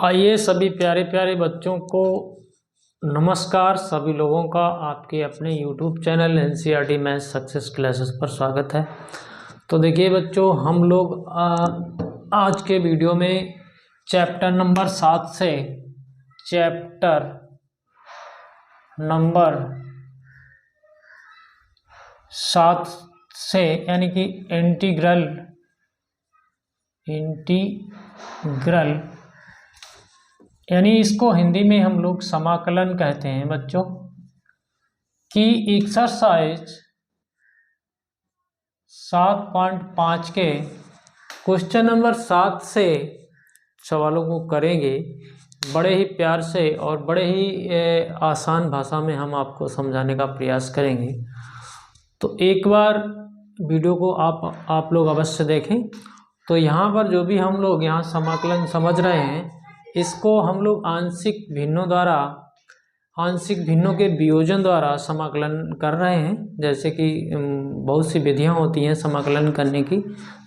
आइए सभी प्यारे प्यारे बच्चों को नमस्कार। सभी लोगों का आपके अपने YouTube channel NCERT maths success classes पर स्वागत है। तो देखिए बच्चों, हम लोग आज के वीडियो में चैप्टर नंबर 7 से यानी कि इंटीग्रल यानी इसको हिंदी में हम लोग समाकलन कहते हैं बच्चों की एक्सरसाइज 7.5 के क्वेश्चन नंबर 7 से सवालों को करेंगे। बड़े ही प्यार से और बड़े ही आसान भाषा में हम आपको समझाने का प्रयास करेंगे। तो एक बार वीडियो को आप लोग अवश्य देखें। तो यहाँ पर जो भी हम लोग यहाँ समाकलन समझ रहे हैं, इसको हम लोग आंशिक भिन्नों के वियोजन द्वारा समाकलन कर रहे हैं। जैसे कि बहुत सी विधियां होती हैं समाकलन करने की,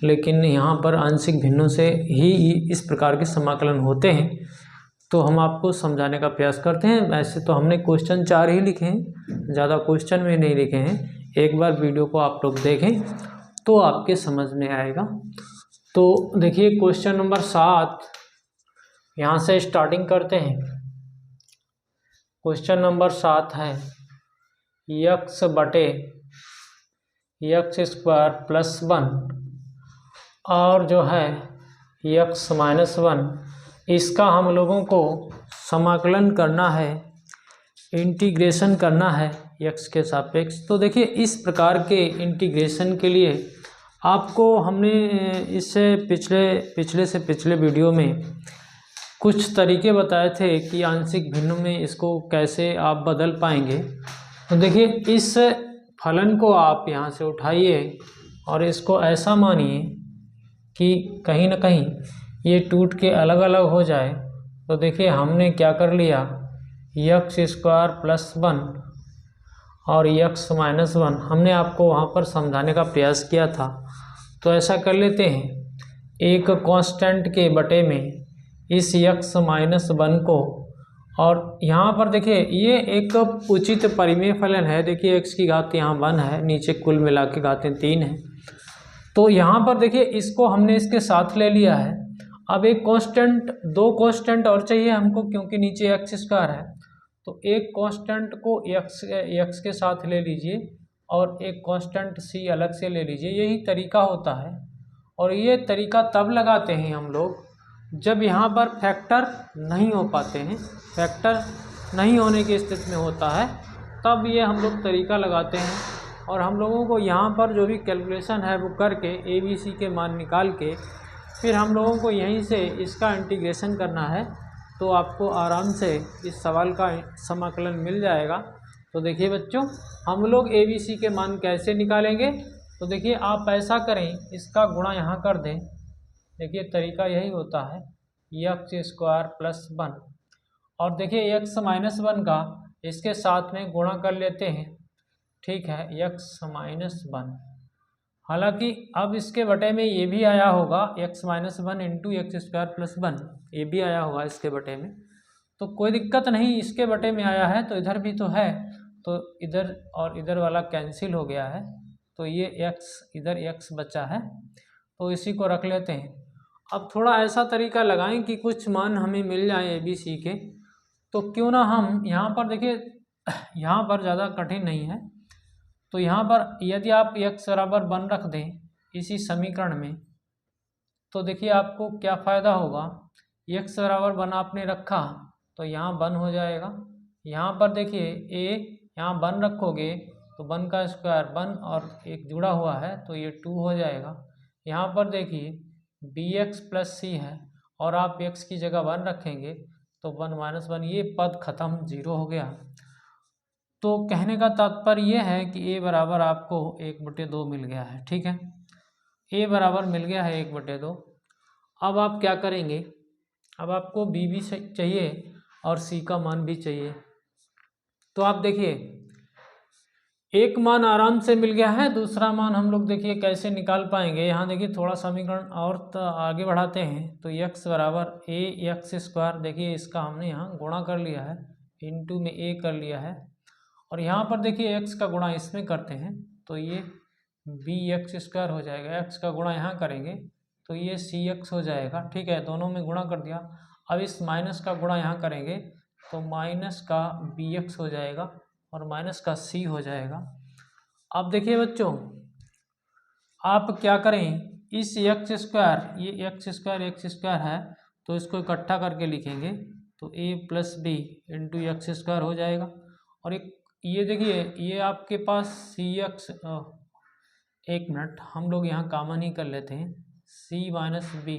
लेकिन यहाँ पर आंशिक भिन्नों से ही इस प्रकार के समाकलन होते हैं। तो हम आपको समझाने का प्रयास करते हैं। वैसे तो हमने क्वेश्चन 4 ही लिखे हैं, ज़्यादा क्वेश्चन में नहीं लिखे हैं। एक बार वीडियो को आप लोग देखें तो आपके समझ में आएगा। तो देखिए क्वेश्चन नंबर 7 यहाँ से स्टार्टिंग करते हैं। क्वेश्चन नंबर 7 है x बटे x² प्लस 1 और जो है x माइनस 1, इसका हम लोगों को समाकलन करना है, इंटीग्रेशन करना है x के सापेक्ष। तो देखिए इस प्रकार के इंटीग्रेशन के लिए आपको हमने इससे पिछले वीडियो में कुछ तरीके बताए थे कि आंशिक भिन्नों में इसको कैसे आप बदल पाएंगे। तो देखिए इस फलन को आप यहाँ से उठाइए और इसको ऐसा मानिए कि कहीं ना कहीं ये टूट के अलग अलग हो जाए। तो देखिए हमने क्या कर लिया, x² प्लस 1 और x माइनस 1 हमने आपको वहाँ पर समझाने का प्रयास किया था। तो ऐसा कर लेते हैं, एक कांस्टेंट के बटे में इस x माइनस 1 को, और यहाँ पर देखिए ये एक उचित परिमेय फलन है। देखिए x की घात यहाँ 1 है, नीचे कुल मिला के घातें 3 है। तो यहाँ पर देखिए इसको हमने इसके साथ ले लिया है। अब एक कांस्टेंट, दो कांस्टेंट और चाहिए हमको, क्योंकि नीचे x² है। तो एक कांस्टेंट को x के साथ ले लीजिए और एक कांस्टेंट c अलग से ले लीजिए। यही तरीका होता है, और ये तरीका तब लगाते हैं हम लोग जब यहाँ पर फैक्टर नहीं हो पाते हैं। फैक्टर नहीं होने की स्थिति में होता है, तब ये हम लोग तरीका लगाते हैं। और हम लोगों को यहाँ पर जो भी कैलकुलेशन है वो करके ABC के मान निकाल के फिर हम लोगों को यहीं से इसका इंटीग्रेशन करना है। तो आपको आराम से इस सवाल का समाकलन मिल जाएगा। तो देखिए बच्चों, हम लोग ABC के मान कैसे निकालेंगे। तो देखिए आप ऐसा करें, इसका गुणा यहाँ कर दें। देखिए तरीका यही होता है, x² प्लस 1 और देखिए x माइनस 1 का इसके साथ में गुणा कर लेते हैं। ठीक है, x माइनस 1। हालांकि अब इसके बटे में ये भी आया होगा, x minus 1 into x² plus 1, ये भी आया होगा इसके बटे में। तो कोई दिक्कत नहीं, इसके बटे में आया है तो इधर भी तो है, तो इधर और इधर वाला कैंसिल हो गया है। तो ये x, इधर x बचा है, तो इसी को रख लेते हैं। अब थोड़ा ऐसा तरीका लगाएं कि कुछ मान हमें मिल जाए ABC के। तो क्यों ना हम यहाँ पर देखिए, यहाँ पर ज़्यादा कठिन नहीं है। तो यहाँ पर यदि आप x बराबर 1 रख दें इसी समीकरण में, तो देखिए आपको क्या फ़ायदा होगा। x बराबर 1 आपने रखा तो यहाँ 1 हो जाएगा। यहाँ पर देखिए यहाँ 1 रखोगे तो 1 का स्क्वायर 1 और एक जुड़ा हुआ है तो ये 2 हो जाएगा। यहाँ पर देखिए bx प्लस c है और आप x की जगह 1 रखेंगे तो 1 माइनस 1, ये पद खत्म, 0 हो गया। तो कहने का तात्पर्य ये है कि a बराबर आपको 1/2 मिल गया है। ठीक है, a बराबर मिल गया है 1/2। अब आप क्या करेंगे, अब आपको b भी चाहिए और c का मान भी चाहिए। तो आप देखिए एक मान आराम से मिल गया है, दूसरा मान हम लोग देखिए कैसे निकाल पाएंगे। यहाँ देखिए थोड़ा समीकरण और तो आगे बढ़ाते हैं, तो x बराबर ए एक्स स्क्वायर, देखिए इसका हमने यहाँ गुणा कर लिया है, इनटू में a कर लिया है, और यहाँ पर देखिए x का गुणा इसमें करते हैं तो ये बी एक्स स्क्वायर हो जाएगा, x का गुणा यहाँ करेंगे तो ये सी एक्स हो जाएगा। ठीक है, दोनों में गुणा कर दिया। अब इस माइनस का गुणा यहाँ करेंगे तो माइनस का बी एक्स हो जाएगा और माइनस का सी हो जाएगा। अब देखिए बच्चों, आप क्या करें, इस एक्स स्क्वायर, ये एक्स स्क्वायर है तो इसको इकट्ठा करके लिखेंगे तो A plus B into X square हो जाएगा। और एक ये देखिए, ये आपके पास सी एक्स, एक मिनट, हम लोग यहाँ कॉमन ही कर लेते हैं, सी माइनस बी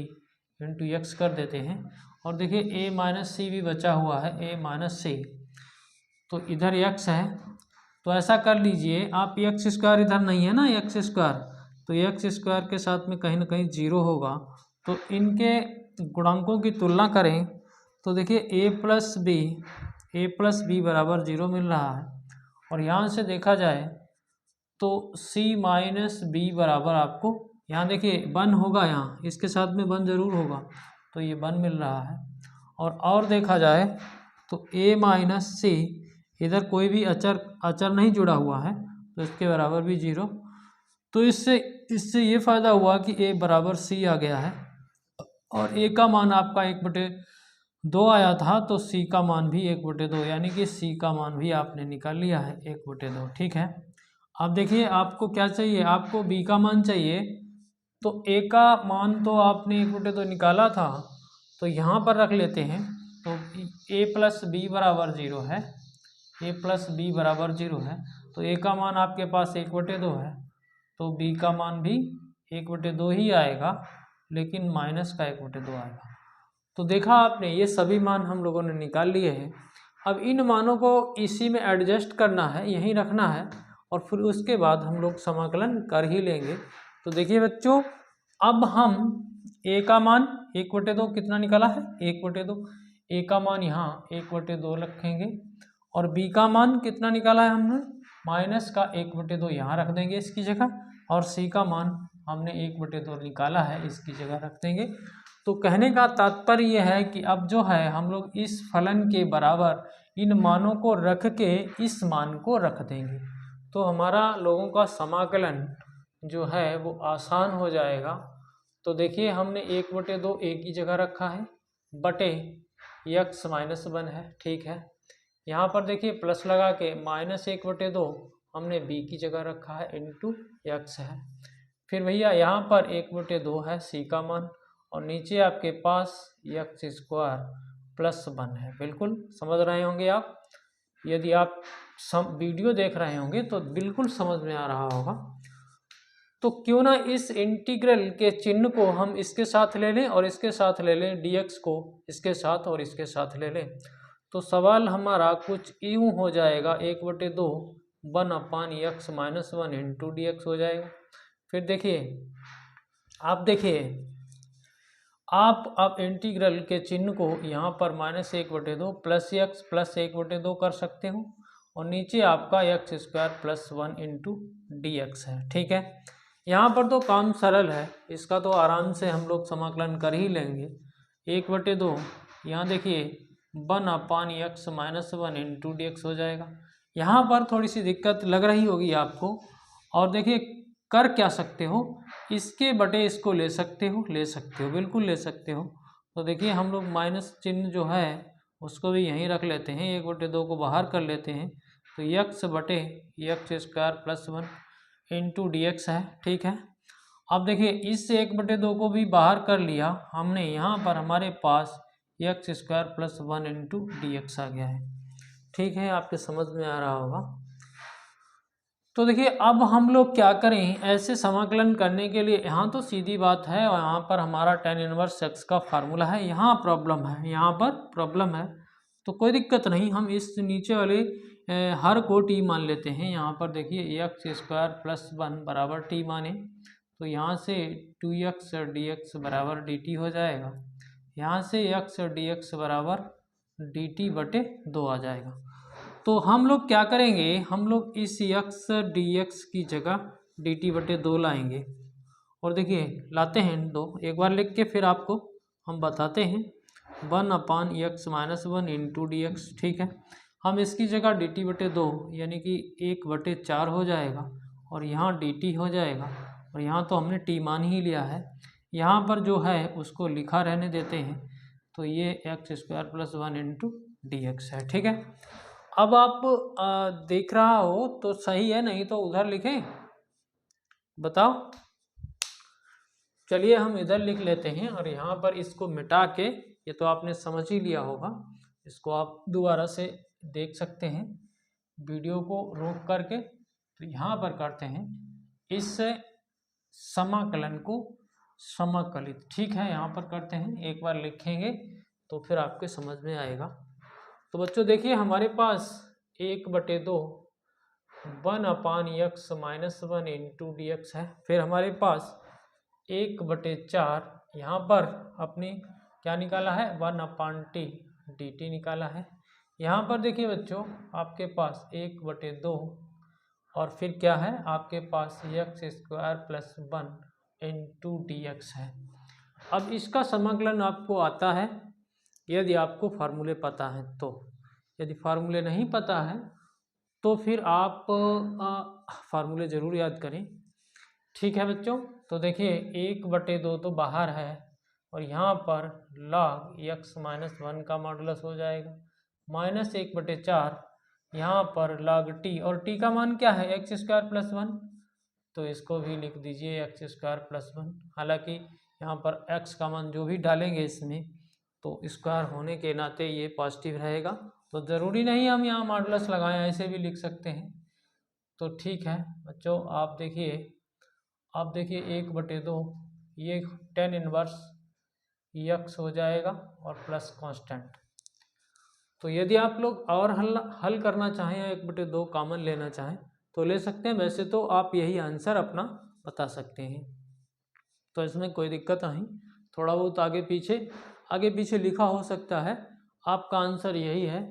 इंटू एक्स कर देते हैं, और देखिए ए माइनस सी भी बचा हुआ है, ए माइनस सी, तो इधर एक्स है तो ऐसा कर लीजिए आप, एक्स स्क्वायर इधर नहीं है ना, एक्स स्क्वायर, तो एक्स स्क्वायर के साथ में कहीं ना कहीं जीरो होगा, तो इनके गुणांकों की तुलना करें तो देखिए ए प्लस बी बराबर जीरो मिल रहा है, और यहाँ से देखा जाए तो c माइनस बी बराबर आपको, यहाँ देखिए वन होगा, यहाँ इसके साथ में वन जरूर होगा, तो ये वन मिल रहा है। और देखा जाए तो a माइनस सी, इधर कोई भी अचर नहीं जुड़ा हुआ है तो इसके बराबर भी जीरो, तो इससे ये फ़ायदा हुआ कि a बराबर c आ गया है, और a का मान आपका 1/2 आया था, तो c का मान भी 1/2, यानी कि c का मान भी आपने निकाल लिया है 1/2। ठीक है, अब देखिए आपको क्या चाहिए, आपको b का मान चाहिए, तो a का मान तो आपने 1/2 निकाला था, तो यहाँ पर रख लेते हैं, तो a प्लस बी बराबर जीरो है, a प्लस बी बराबर जीरो है, तो a का मान आपके पास 1/2 है, तो b का मान भी 1/2 ही आएगा, लेकिन माइनस का 1/2 आएगा। तो देखा आपने, ये सभी मान हम लोगों ने निकाल लिए हैं। अब इन मानों को इसी में एडजस्ट करना है, यहीं रखना है, और फिर उसके बाद हम लोग समाकलन कर ही लेंगे। तो देखिए बच्चों, अब हम a का मान 1/2 कितना निकाला है, 1/2, a का मान यहाँ 1/2 रखेंगे, और b का मान कितना निकाला है हमने, माइनस का 1/2 यहाँ रख देंगे इसकी जगह, और c का मान हमने 1/2 निकाला है, इसकी जगह रख देंगे। तो कहने का तात्पर्य यह है कि अब जो है हम लोग इस फलन के बराबर इन मानों को रख के इस मान को रख देंगे, तो हमारा लोगों का समाकलन जो है वो आसान हो जाएगा। तो देखिए हमने 1/2 a की जगह रखा है, बटे x माइनस 1 है। ठीक है, यहाँ पर देखिए प्लस लगा के माइनस 1/2 हमने b की जगह रखा है, इंटू एक्स है। फिर भैया यहाँ पर 1/2 है c का मान, और नीचे आपके पास एक्स स्क्वायर प्लस 1 है। बिल्कुल समझ रहे होंगे आप, यदि आप वीडियो देख रहे होंगे तो बिल्कुल समझ में आ रहा होगा। तो क्यों ना इस इंटीग्रल के चिन्ह को हम इसके साथ ले लें और इसके साथ ले लें, dx को इसके साथ और इसके साथ ले लें, तो सवाल हमारा कुछ यूँ हो जाएगा, 1/2 1/x minus 1 into D x हो जाएगा। फिर देखिए, आप देखिए, आप अब इंटीग्रल के चिन्ह को यहाँ पर -1/2 प्लस x प्लस 1/2 कर सकते हो, और नीचे आपका x square plus 1 into D x है। ठीक है, यहाँ पर तो काम सरल है, इसका तो आराम से हम लोग समाकलन कर ही लेंगे। 1/2 यहाँ देखिए 1/x minus 1 into D x हो जाएगा। यहाँ पर थोड़ी सी दिक्कत लग रही होगी आपको, और देखिए कर क्या सकते हो, इसके बटे इसको ले सकते हो, बिल्कुल ले सकते हो। तो देखिए हम लोग माइनस चिन्ह जो है उसको भी यहीं रख लेते हैं, 1/2 को बाहर कर लेते हैं, तो x बटे x square plus 1 into D x है। ठीक है, अब देखिए इस 1/2 को भी बाहर कर लिया हमने, यहाँ पर हमारे पास X square plus 1 into D X आ गया है। ठीक है, आपके समझ में आ रहा होगा। तो देखिए अब हम लोग क्या करें, ऐसे समाकलन करने के लिए, यहाँ तो सीधी बात है, और यहाँ पर हमारा tan इनवर्स x का फार्मूला है, यहाँ प्रॉब्लम है, यहाँ पर प्रॉब्लम है, तो कोई दिक्कत नहीं, हम इस नीचे वाले हर को t मान लेते हैं। यहाँ पर देखिए एक्स स्क्वायर प्लस 1 बराबर t माने, तो यहाँ से 2x dx बराबर dt हो जाएगा, यहाँ से x dx बराबर dt बटे 2 आ जाएगा। तो हम लोग क्या करेंगे, हम लोग इस यक्स डी एक्स की जगह डी टी बटे 2 लाएंगे। और देखिए लाते हैं 2, एक बार लिख के फिर आपको हम बताते हैं। 1/x-1 इंटू डी एक्स, ठीक है। हम इसकी जगह डी टी बटे 2 यानी कि 1/4 हो जाएगा, और यहाँ डी टी हो जाएगा, और यहाँ तो हमने टी मान ही लिया है, यहाँ पर जो है उसको लिखा रहने देते हैं। तो ये x² + 1 इंटू डी एक्स है, ठीक है। अब आप देख रहा हो तो सही है, नहीं तो उधर लिखें, बताओ। चलिए हम इधर लिख लेते हैं, और यहाँ पर इसको मिटा के, ये तो आपने समझ ही लिया होगा, इसको आप दोबारा से देख सकते हैं वीडियो को रोक करके। तो यहाँ पर करते हैं इस समाकलन को समाकलित, ठीक है। यहाँ पर करते हैं, एक बार लिखेंगे तो फिर आपके समझ में आएगा। तो बच्चों देखिए हमारे पास 1/2 1/x-1 इंटू डी एक्स है। फिर हमारे पास 1/4 यहाँ पर अपनी क्या निकाला है, 1/t डी टी निकाला है। यहाँ पर देखिए बच्चों आपके पास 1/2 और फिर क्या है आपके पास x² + 1 इंटू डी एक्स है। अब इसका समाकलन आपको आता है यदि आपको फार्मूले पता है तो। यदि फार्मूले नहीं पता है तो फिर आप फार्मूले ज़रूर याद करें, ठीक है बच्चों। तो देखिए 1/2 तो बाहर है, और यहाँ पर log x-1 का मॉडुलस हो जाएगा, -1/4 यहाँ पर log t, और t का मान क्या है x² + 1, तो इसको भी लिख दीजिए x² + 1। हालांकि यहाँ पर x का मान जो भी डालेंगे इसमें तो स्क्वायर होने के नाते ये पॉजिटिव रहेगा, तो ज़रूरी नहीं हम यहाँ मॉडुलस लगाएं, ऐसे भी लिख सकते हैं। तो ठीक है बच्चों, आप देखिए 1/2 ये tan इनवर्स x हो जाएगा और प्लस कांस्टेंट। तो यदि आप लोग और हल करना चाहें या 1/2 कॉमन लेना चाहें तो ले सकते हैं, वैसे तो आप यही आंसर अपना बता सकते हैं, तो इसमें कोई दिक्कत नहीं। थोड़ा बहुत आगे पीछे लिखा हो सकता है, आपका आंसर यही है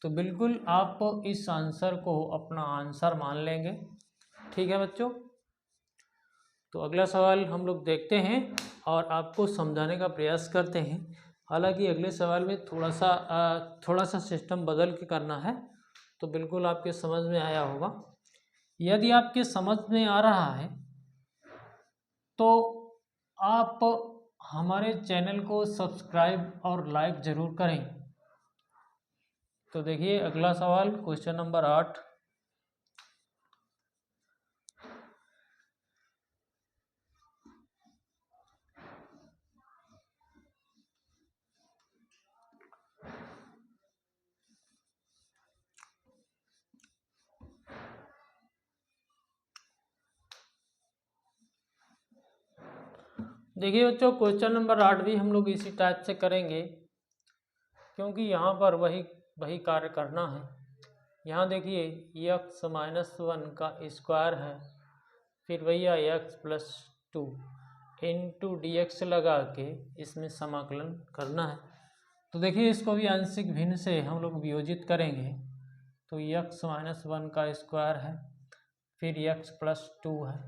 तो बिल्कुल आप इस आंसर को अपना आंसर मान लेंगे, ठीक है बच्चों। तो अगला सवाल हम लोग देखते हैं और आपको समझाने का प्रयास करते हैं। हालांकि अगले सवाल में थोड़ा सा सिस्टम बदल के करना है, तो बिल्कुल आपके समझ में आया होगा। यदि आपके समझ में आ रहा है तो आप हमारे चैनल को सब्सक्राइब और लाइक ज़रूर करें। तो देखिए अगला सवाल क्वेश्चन नंबर 8। देखिए बच्चों क्वेश्चन नंबर 8 भी हम लोग इसी टाइप से करेंगे, क्योंकि यहाँ पर वही कार्य करना है। यहाँ देखिए x-1 का स्क्वायर है, फिर भैया x + 2 इंटू डी एक्स लगा के इसमें समाकलन करना है। तो देखिए इसको भी आंशिक भिन्न से हम लोग वियोजित करेंगे, तो x-1 का स्क्वायर है, फिर x + 2 है।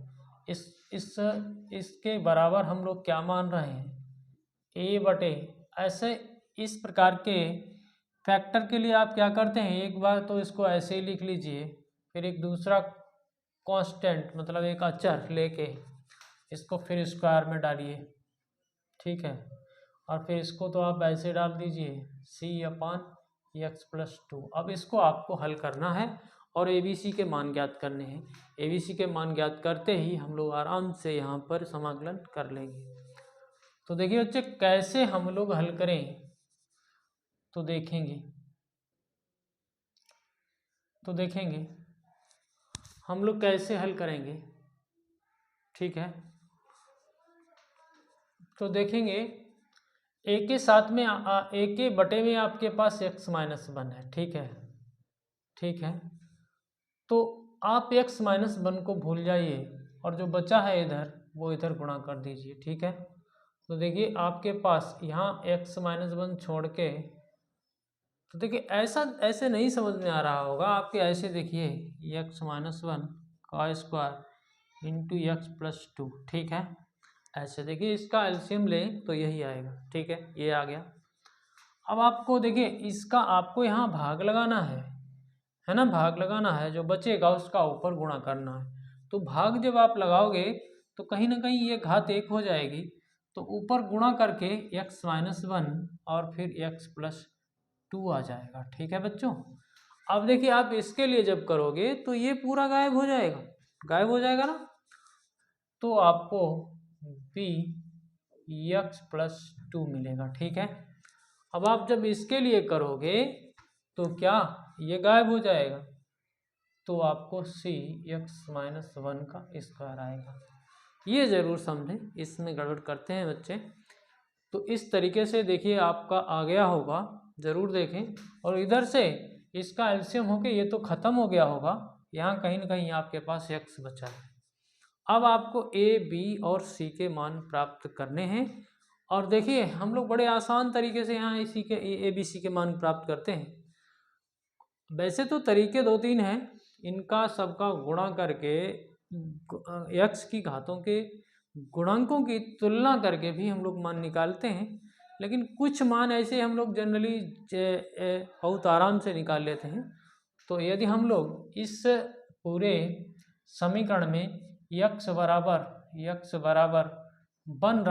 इसके बराबर हम लोग क्या मान रहे हैं, ऐसे इस प्रकार के फैक्टर के लिए आप क्या करते हैं, एक बार तो इसको ऐसे ही लिख लीजिए, फिर एक दूसरा कांस्टेंट मतलब एक अचर लेके इसको फिर स्क्वायर में डालिए, ठीक है। और फिर इसको तो आप ऐसे डाल दीजिए c/x + 2। अब इसको आपको हल करना है और ABC के मान ज्ञात करने हैं। ABC के मान ज्ञात करते ही हम लोग आराम से यहाँ पर समाकलन कर लेंगे। तो देखिए बच्चे कैसे हम लोग हल करें तो देखेंगे हम लोग कैसे हल करेंगे, ठीक है। तो देखेंगे एक के साथ में एक के बटे में आपके पास x-1 है, ठीक है। तो आप x-1 को भूल जाइए और जो बचा है इधर वो इधर गुणा कर दीजिए, ठीक है। तो देखिए आपके पास यहाँ x-1 छोड़ के तो देखिए ऐसा ऐसे नहीं समझ में आ रहा होगा आपके, ऐसे देखिए x माइनस वन का square into x plus two, ठीक है। ऐसे देखिए इसका एलसीएम लें तो यही आएगा, ठीक है, ये आ गया। अब आपको देखिए इसका आपको यहाँ भाग लगाना है ना, भाग लगाना है, जो बचेगा उसका ऊपर गुणा करना है। तो भाग जब आप लगाओगे तो कहीं ना कहीं ये घात एक हो जाएगी, तो ऊपर गुणा करके x माइनस वन और फिर x प्लस टू आ जाएगा, ठीक है बच्चों। अब देखिए आप इसके लिए जब करोगे तो ये पूरा गायब हो जाएगा, गायब हो जाएगा ना, तो आपको b x प्लस टू मिलेगा, ठीक है। अब आप जब इसके लिए करोगे तो क्या ये गायब हो जाएगा, तो आपको c x माइनस वन का स्क्वायर आएगा। ये ज़रूर समझें, इसमें गड़बड़ करते हैं बच्चे। तो इस तरीके से देखिए आपका आ गया होगा, ज़रूर देखें। और इधर से इसका एलसीएम होके ये तो ख़त्म हो गया होगा, यहाँ कहीं ना कहीं आपके पास x बचा है। अब आपको a, b और c के मान प्राप्त करने हैं। और देखिए हम लोग बड़े आसान तरीके से यहाँ इसी के ए बी सी के मान प्राप्त करते हैं। वैसे तो तरीके दो तीन हैं, इनका सबका गुणा करके x की घातों के गुणांकों की तुलना करके भी हम लोग मान निकालते हैं, लेकिन कुछ मान ऐसे हम लोग जनरली बहुत आराम से निकाल लेते हैं। तो यदि हम लोग इस पूरे समीकरण में x बराबर वन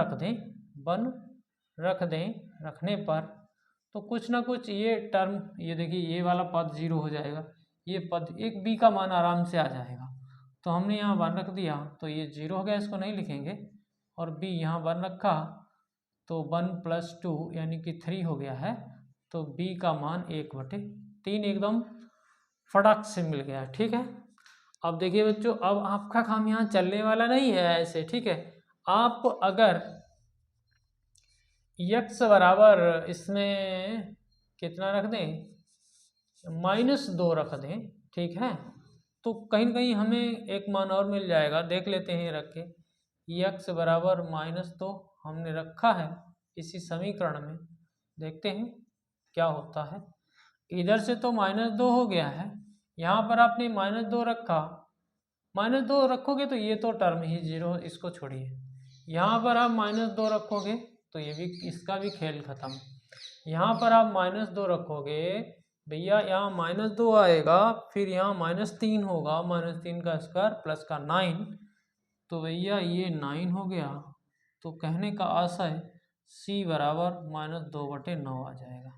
रख दें, रखने पर तो कुछ ना कुछ ये टर्म, ये देखिए ये वाला पद जीरो हो जाएगा, ये पद एक b का मान आराम से आ जाएगा। तो हमने यहाँ वन रख दिया तो ये जीरो हो गया, इसको नहीं लिखेंगे, और b यहाँ वन रखा तो वन प्लस टू यानी कि थ्री हो गया है। तो b का मान 1/3 एकदम फटाक से मिल गया, ठीक है। अब देखिए बच्चों, अब आपका काम यहाँ चलने वाला नहीं है ऐसे, ठीक है। आप अगर x बराबर इसमें कितना रख दें, -2 रख दें, ठीक है, तो कहीं कहीं हमें एक मान और मिल जाएगा, देख लेते हैं रख के। x बराबर -2 हमने रखा है इसी समीकरण में, देखते हैं क्या होता है। इधर से तो -2 हो गया है, यहाँ पर आपने -2 रखा, -2 रखोगे तो ये तो टर्म ही जीरो, इसको छोड़िए। यहाँ पर आप -2 रखोगे तो ये भी, इसका भी खेल खत्म। यहाँ पर आप -2 रखोगे भैया, यहाँ -2 आएगा, फिर यहाँ -3 होगा, -3 का स्क्वायर प्लस का 9, तो भैया ये 9 हो गया। तो कहने का आशय c बराबर -2/9 आ जाएगा।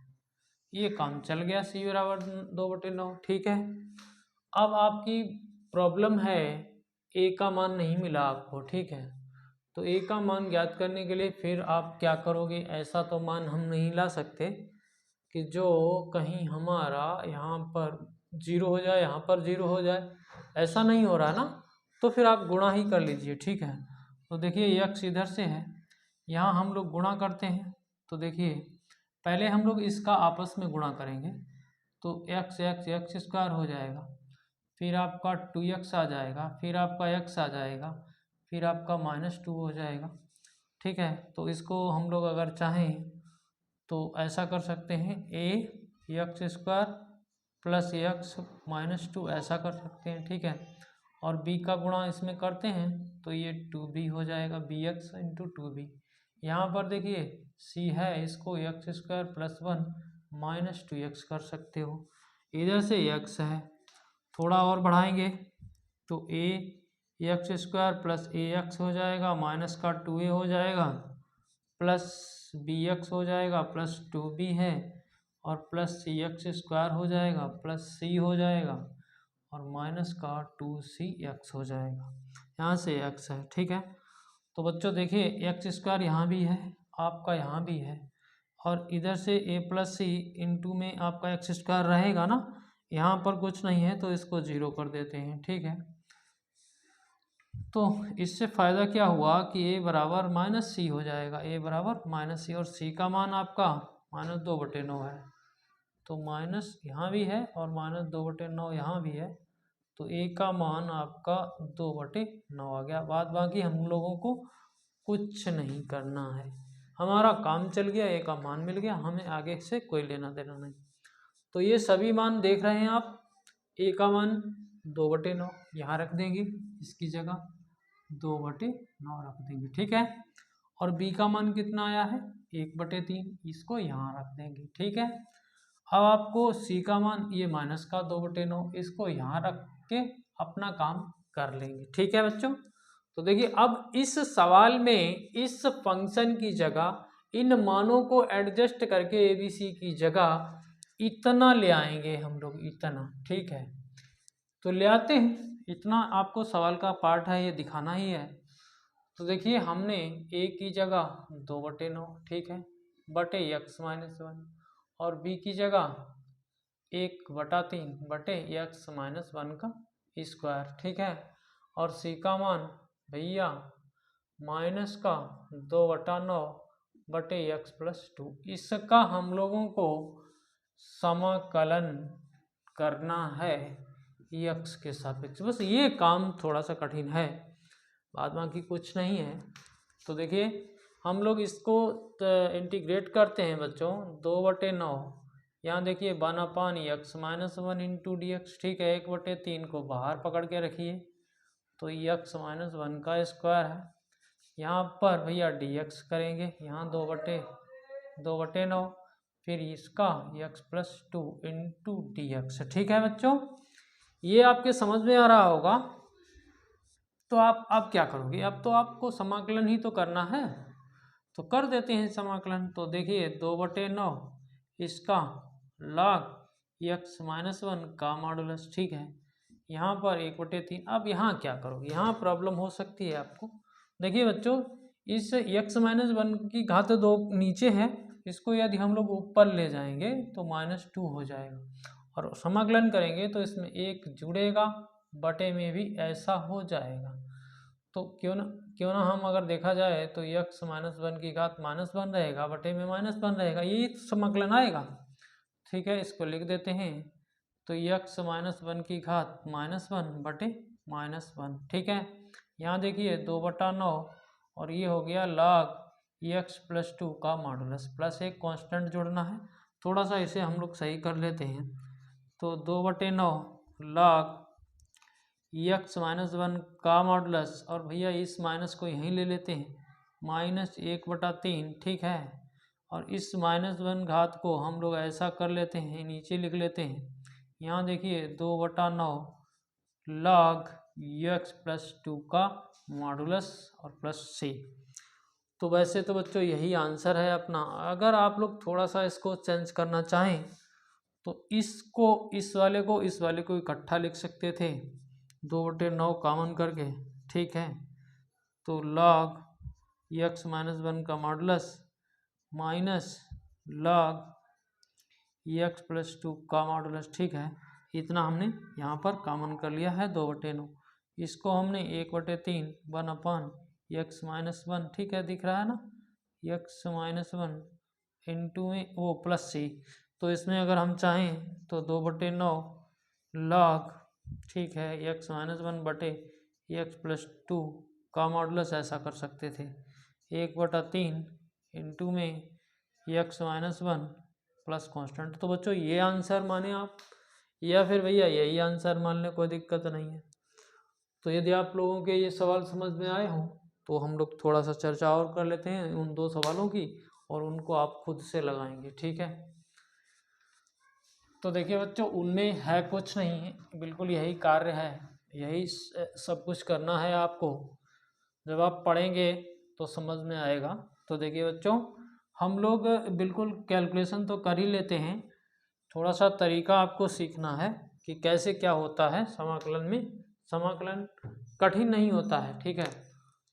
ये काम चल गया, c बराबर 2/9, ठीक है। अब आपकी प्रॉब्लम है a का मान नहीं मिला आपको, ठीक है। तो a का मान ज्ञात करने के लिए फिर आप क्या करोगे, ऐसा तो मान हम नहीं ला सकते कि जो कहीं हमारा यहाँ पर जीरो हो जाए, यहाँ पर जीरो हो जाए, ऐसा नहीं हो रहा ना, तो फिर आप गुणा ही कर लीजिए, ठीक है। तो देखिए x इधर से है, यहाँ हम लोग गुणा करते हैं, तो देखिए पहले हम लोग इसका आपस में गुणा करेंगे, तो x स्क्वायर हो जाएगा, फिर आपका 2x आ जाएगा, फिर आपका x आ जाएगा, फिर आपका -2 हो जाएगा, ठीक है। तो इसको हम लोग अगर चाहें तो ऐसा कर सकते हैं, x स्क्वायर प्लस x -2 ऐसा कर सकते हैं, ठीक है। और b का गुणा इसमें करते हैं तो ये 2b हो जाएगा, bx इंटू 2b। यहाँ पर देखिए c है, इसको x स्क्वायर प्लस 1 -2x कर सकते हो। इधर से x है, थोड़ा और बढ़ाएंगे तो x स्क्वायर प्लस ax हो जाएगा, माइनस का 2a हो जाएगा, प्लस bx हो जाएगा, प्लस 2b है, और प्लस cx स्क्वायर हो जाएगा, प्लस c हो जाएगा, और माइनस का 2cx हो जाएगा। यहाँ से x है, ठीक है। तो बच्चों देखिए x स्क्वायर यहाँ भी है, आपका यहाँ भी है, और इधर से a प्लस सी इंटू में आपका x स्क्वायर रहेगा ना, यहाँ पर कुछ नहीं है तो इसको जीरो कर देते हैं, ठीक है। तो इससे फ़ायदा क्या हुआ कि a बराबर -c हो जाएगा, a बराबर -c, और c का मान आपका -2/9 है, तो माइनस यहाँ भी है और -2/9 यहाँ भी है, तो a का मान आपका 2/9 आ गया। बाद बाकी हम लोगों को कुछ नहीं करना है, हमारा काम चल गया, a का मान मिल गया, हमें आगे से कोई लेना देना नहीं। तो ये सभी मान देख रहे हैं आप, ए का मान 2/9 यहाँ रख देंगे, इसकी जगह 2/9 रख देंगे, ठीक है। और बी का मान कितना आया है 1/3, इसको यहाँ रख देंगे, ठीक है। अब आपको सी का मान ये माइनस का 2/9, इसको यहाँ रख के अपना काम कर लेंगे, ठीक है बच्चों। तो देखिए अब इस सवाल में इस फंक्शन की जगह इन मानों को एडजस्ट करके ए बी सी की जगह इतना ले आएंगे हम लोग, इतना, ठीक है। तो ले आते हैं, इतना आपको सवाल का पार्ट है, ये दिखाना ही है। तो देखिए हमने ए की जगह 2/9, ठीक है, बटे x-1, और बी की जगह 1/3 बटे x-1 का स्क्वायर, ठीक है। और सी का मान भैया माइनस का 2/9 बटे x+2, इसका हम लोगों को समाकलन करना है x के सापेक्ष। बस ये काम थोड़ा सा कठिन है, बाद बाकी कुछ नहीं है। तो देखिए हम लोग इसको इंटीग्रेट करते हैं बच्चों, 2/9, यहाँ देखिए 1/x-1 इंटू dx, ठीक है। 1/3 को बाहर पकड़ के रखिए, तो x-1 का स्क्वायर है। यहाँ पर भैया dx करेंगे, यहाँ 2/9, फिर इसका x+2 इंटू dx, ठीक है बच्चों। ये आपके समझ में आ रहा होगा। तो आप क्या करोगे, अब तो आपको समाकलन ही तो करना है, तो कर देते हैं समाकलन। तो देखिए 2/9 इसका log x-1 का मॉडुलस, ठीक है। यहाँ पर 1/3। अब यहाँ क्या करोगे, यहाँ प्रॉब्लम हो सकती है आपको। देखिए बच्चों इस x-1 की घात 2 नीचे है, इसको यदि हम लोग ऊपर ले जाएंगे तो -2 हो जाएगा, और समाकलन करेंगे तो इसमें 1 जुड़ेगा, बटे में भी ऐसा हो जाएगा। तो क्यों ना हम अगर देखा जाए तो x-1 की घात -1 रहेगा, बटे में -1 रहेगा, यही समाकलन आएगा, ठीक है। इसको लिख देते हैं, तो x-1 की घात -1 बटे -1, ठीक है। यहाँ देखिए 2/9, और ये हो गया log x+2 का मॉडुलस, प्लस एक कांस्टेंट जोड़ना है, थोड़ा सा इसे हम लोग सही कर लेते हैं। तो 2/9 log x-1 का मॉडुलस, और भैया इस माइनस को यहीं ले लेते हैं, -1/3, ठीक है। और इस -1 घात को हम लोग ऐसा कर लेते हैं, नीचे लिख लेते हैं। यहाँ देखिए 2/9 log x+2 का मॉडुलस और प्लस c। तो वैसे तो बच्चों यही आंसर है अपना। अगर आप लोग थोड़ा सा इसको चेंज करना चाहें तो इसको इस वाले को इकट्ठा लिख सकते थे, 2/9 कॉमन करके, ठीक है। तो log x-1 का मॉडुलस माइनस log x+2 का मॉडुलस, ठीक है। इतना हमने यहाँ पर कॉमन कर लिया है 2/9। इसको हमने 1/3 1/x-1, ठीक है, दिख रहा है ना, x-1 इंटू में वो प्लस c। तो इसमें अगर हम चाहें तो 2/9 log, ठीक है, x-1 बटे x+2 का मॉडुलस ऐसा कर सकते थे, 1/3 इंटू में x-1 प्लस कांस्टेंट। तो बच्चों ये आंसर माने आप, या फिर भैया यही आंसर मान लें, कोई दिक्कत नहीं है। तो यदि आप लोगों के ये सवाल समझ में आए हों तो हम लोग थोड़ा सा चर्चा और कर लेते हैं उन 2 सवालों की, और उनको आप खुद से लगाएंगे, ठीक है। तो देखिए बच्चों उनमें है कुछ नहीं, बिल्कुल यही कार्य है, यही सब कुछ करना है आपको। जब आप पढ़ेंगे तो समझ में आएगा। तो देखिए बच्चों हम लोग बिल्कुल कैलकुलेशन तो कर ही लेते हैं, थोड़ा सा तरीका आपको सीखना है कि कैसे क्या होता है समाकलन में। समाकलन कठिन नहीं होता है, ठीक है।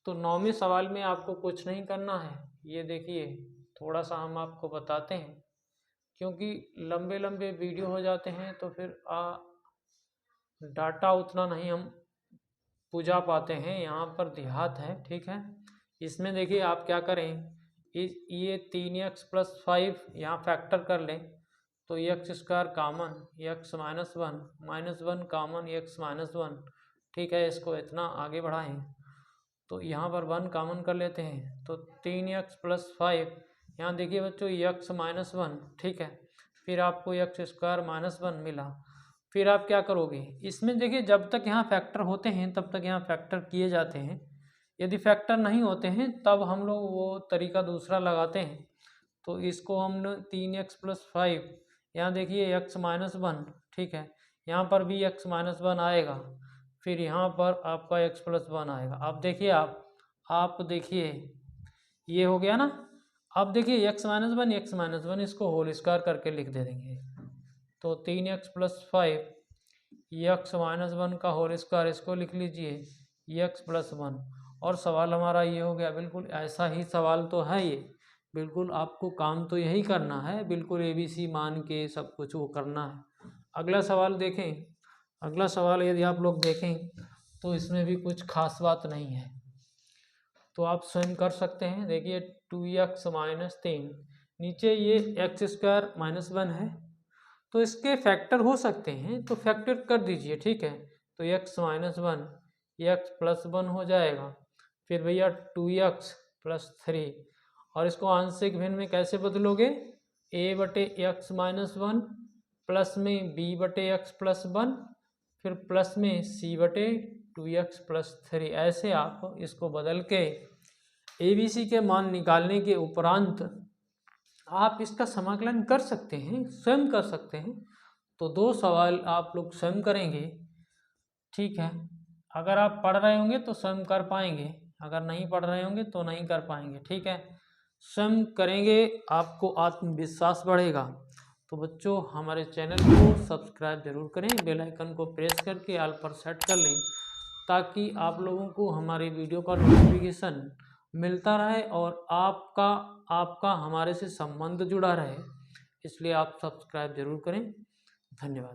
तो 9वें सवाल में आपको कुछ नहीं करना है, ये देखिए थोड़ा सा हम आपको बताते हैं, क्योंकि लंबे लंबे वीडियो हो जाते हैं तो फिर डाटा उतना नहीं हम पूजा पाते हैं। यहाँ पर देहात है, ठीक है। इसमें देखिए आप क्या करें, ये 3x+5 यहाँ फैक्टर कर लें, तो x² common x-1 common x-1, ठीक है। इसको इतना आगे बढ़ाएं तो यहाँ पर 1 कॉमन कर लेते हैं, तो 3x+5, यहाँ देखिए बच्चों x-1, ठीक है, फिर आपको एक्स स्क्वायर माइनस 1 मिला। फिर आप क्या करोगे, इसमें देखिए जब तक यहाँ फैक्टर होते हैं तब तक यहाँ फैक्टर किए जाते हैं, यदि फैक्टर नहीं होते हैं तब हम लोग वो तरीका दूसरा लगाते हैं। तो इसको हम 3x+5, यहाँ देखिए x-1, ठीक है, यहाँ पर भी x-1 आएगा, फिर यहाँ पर आपका x+1 आएगा। अब देखिए आप देखिए ये हो गया ना। अब देखिए x-1 इसको होल स्क्वायर करके लिख दे देंगे, तो 3x+5 x-1 का होल स्क्वायर, इसको लिख लीजिए x+1। और सवाल हमारा ये हो गया, बिल्कुल ऐसा ही सवाल तो है ये, बिल्कुल आपको काम तो यही करना है, बिल्कुल ABC मान के सब कुछ वो करना है। अगला सवाल देखें। अगला सवाल यदि आप लोग देखें तो इसमें भी कुछ खास बात नहीं है, तो आप स्वयं कर सकते हैं। देखिए 2x-3, नीचे ये x² -1 है, तो इसके फैक्टर हो सकते हैं, तो फैक्टर कर दीजिए, ठीक है। तो x-1 x+1 हो जाएगा, फिर भैया 2x+3, और इसको आंशिक भिन्न में कैसे बदलोगे, a/x-1 प्लस में b/x+1 फिर प्लस में c/2x+3, ऐसे आप इसको बदल के ABC के मान निकालने के उपरांत आप इसका समाकलन कर सकते हैं, स्वयं कर सकते हैं। तो 2 सवाल आप लोग स्वयं करेंगे, ठीक है। अगर आप पढ़ रहे होंगे तो स्वयं कर पाएंगे, अगर नहीं पढ़ रहे होंगे तो नहीं कर पाएंगे, ठीक है। स्वयं करेंगे, आपको आत्मविश्वास बढ़ेगा। तो बच्चों हमारे चैनल को सब्सक्राइब जरूर करें, बेल आइकन को प्रेस करके ऑल पर सेट कर लें, ताकि आप लोगों को हमारी वीडियो का नोटिफिकेशन मिलता रहे और आपका हमारे से संबंध जुड़ा रहे। इसलिए आप सब्सक्राइब जरूर करें। धन्यवाद।